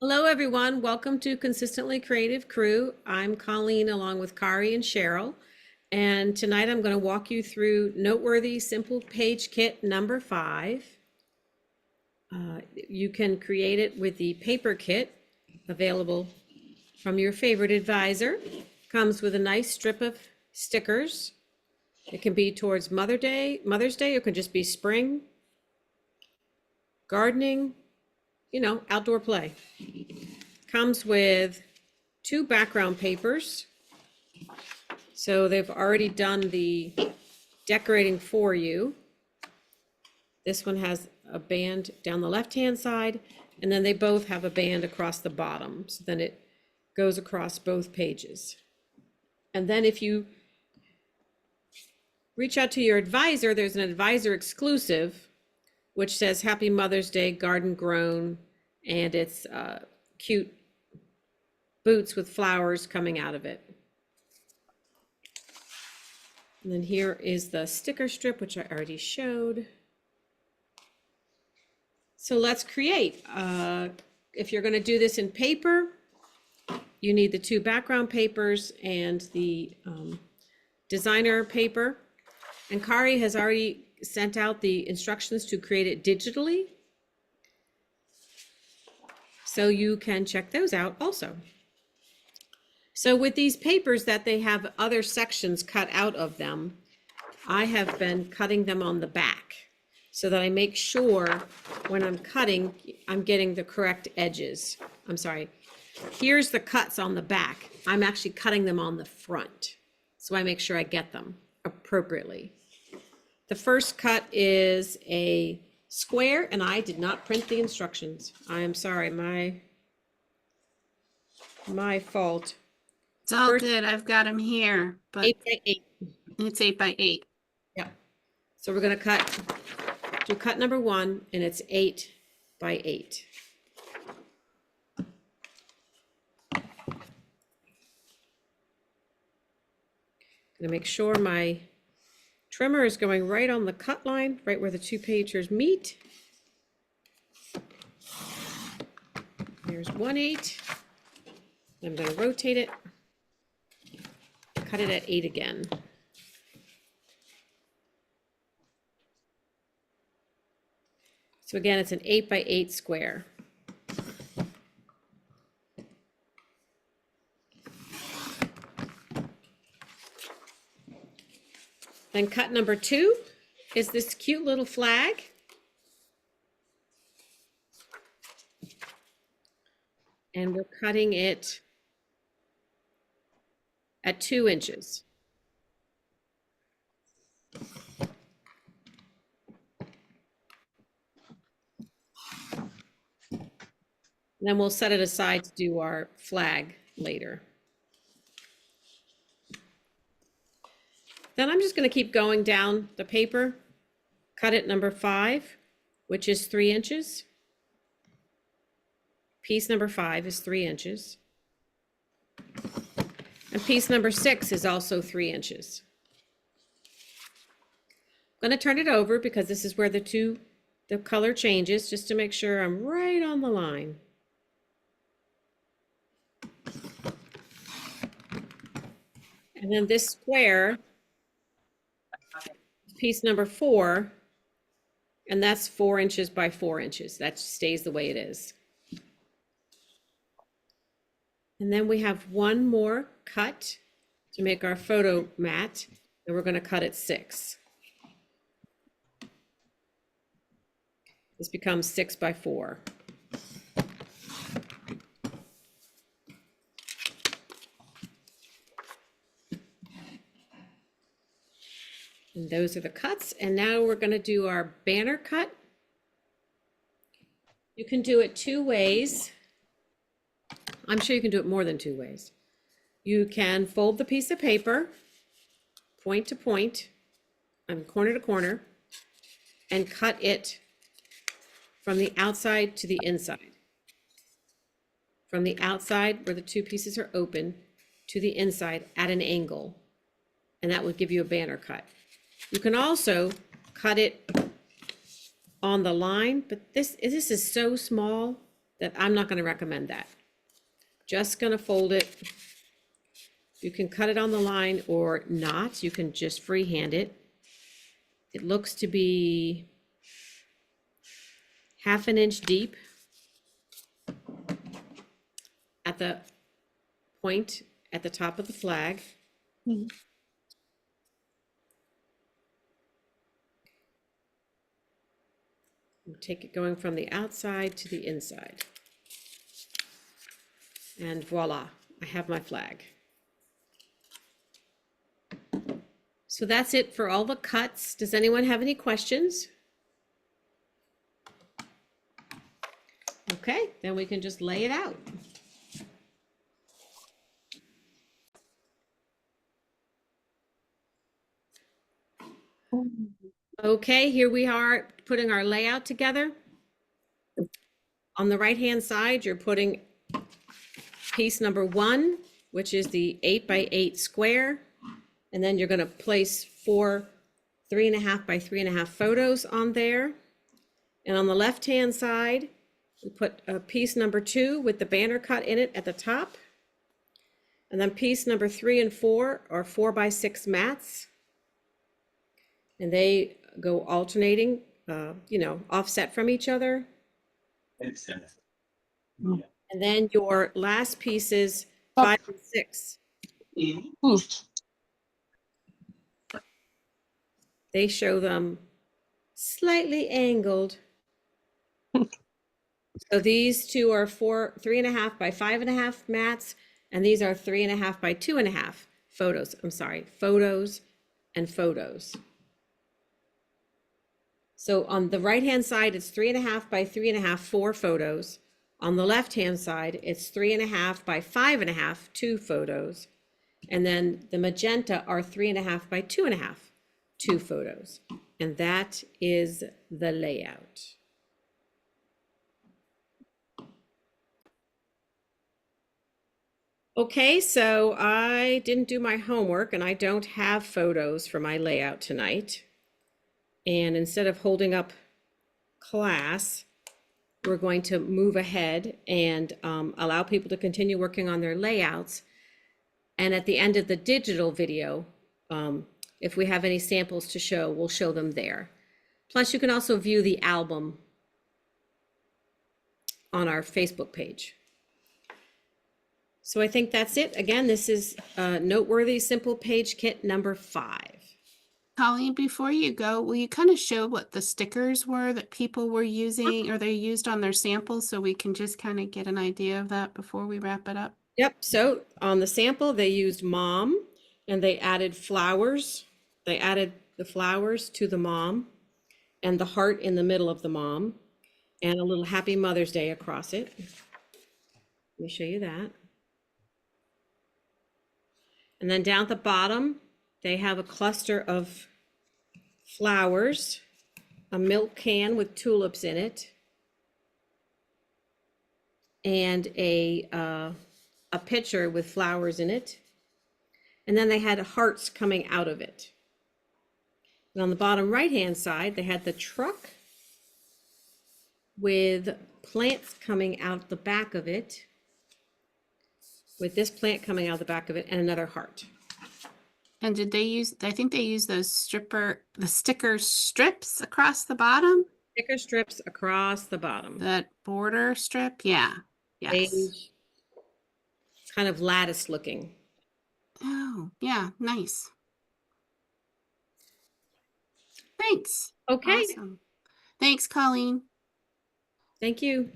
Hello, everyone. Welcome to Consistently Creative Crew. I'm Colleen along with Kari and Cheryl. And tonight I'm going to walk you through Noteworthy Simple Page Kit number 5. You can create it with the paper kit available from your favorite advisor. Comes with a nice strip of stickers. It can be towards Mother's Day, or it could just be spring, gardening, outdoor play. Comes with 2 background papers. So they've already done the decorating for you. This one has a band down the left-hand side, and then they both have a band across the bottom. So then it goes across both pages. And then if you reach out to your advisor, there's an advisor exclusive, which says Happy Mother's Day, garden grown, and it's cute boots with flowers coming out of it. And then here is the sticker strip, which I already showed. So let's create. If you're going to do this in paper, you need the 2 background papers and the designer paper. And Kari has already sent out the instructions to create it digitally. So you can check those out also. So with these papers that they have other sections cut out of them, I have been cutting them on the back so that I make sure when I'm cutting, I'm getting the correct edges. I'm sorry, here's the cuts on the back. I'm actually cutting them on the front. So I make sure I get them appropriately. The first cut is a square, and I did not print the instructions. I am sorry, my fault. It's all good. I've got them here, but 8 by 8. it's 8 by 8. Yeah. So we're going to do cut number 1, and it's 8 by 8. Gonna make sure my trimmer is going right on the cut line, right where the 2 pages meet. There's 1/8. I'm going to rotate it, cut it at 8 again. So again, it's an 8 by 8 square. Then cut number 2 is this cute little flag. And we're cutting it at 2 inches. And then we'll set it aside to do our flag later. Then I'm just going to keep going down the paper, cut it number 5, which is 3 inches. Piece number 5 is 3 inches. And piece number 6 is also 3 inches. I'm going to turn it over because this is where the color changes, just to make sure I'm right on the line. And then this square, piece number 4, and that's 4 inches by 4 inches. That stays the way it is. And then we have one more cut to make our photo mat, and we're going to cut at 6. This becomes 6 by 4. And those are the cuts. And now we're going to do our banner cut. You can do it 2 ways. I'm sure you can do it more than 2 ways. You can fold the piece of paper, point to point, corner to corner, and cut it from the outside to the inside. From the outside, where the 2 pieces are open, to the inside at an angle. And that would give you a banner cut. You can also cut it on the line, but this is so small that I'm not gonna recommend that. Just gonna fold it. You can cut it on the line or not. You can just freehand it. It looks to be 1/2 inch deep at the point at the top of the flag. Mhm. Take it going from the outside to the inside. And voila, I have my flag. So that's it for all the cuts. Does anyone have any questions? Okay, then we can just lay it out. Okay, here we are putting our layout together. On the right-hand side, you're putting piece number 1, which is the 8x8 square. And then you're going to place 4 3.5 by 3.5 photos on there. And on the left-hand side, we put piece number 2 with the banner cut in it at the top. And then piece number 3 and 4 are 4x6 mats. And they go alternating, offset from each other. And then your last pieces, 5 and 6. They show them slightly angled. So these two are 3.5 by 5.5 mats, and these are 3.5 by 2.5 photos. I'm sorry, photos and photos. So on the right-hand side, it's 3.5 by 3.5, 4 photos. On the left-hand side, it's 3.5 by 5.5, 2 photos. And then the magenta are 3.5 by 2.5, 2 photos. And that is the layout. Okay, so I didn't do my homework and I don't have photos for my layout tonight. And instead of holding up class, we're going to move ahead and allow people to continue working on their layouts. And at the end of the digital video, if we have any samples to show, we'll show them there. Plus, you can also view the album on our Facebook page. So I think that's it. Again, this is Noteworthy Simple Page Kit number 5. Colleen, before you go, will you kind of show what the stickers were that people were using or they used on their samples so we can just kind of get an idea of that before we wrap it up? Yep, so on the sample, they used mom and they added flowers. They added the flowers to the mom and the heart in the middle of the mom and a little Happy Mother's Day across it. Let me show you that. And then down at the bottom, they have a cluster of flowers, a milk can with tulips in it, and a pitcher with flowers in it. And then they had hearts coming out of it. And on the bottom right-hand side, they had the truck with plants coming out the back of it, with this plant coming out the back of it, and another heart. And did they use, I think they used those the sticker strips across the bottom? Sticker strips across the bottom. That border strip? Yeah. Yes. Beige, kind of lattice looking. Oh, yeah. Nice. Thanks. Okay, Awesome. Thanks, Colleen. thank you.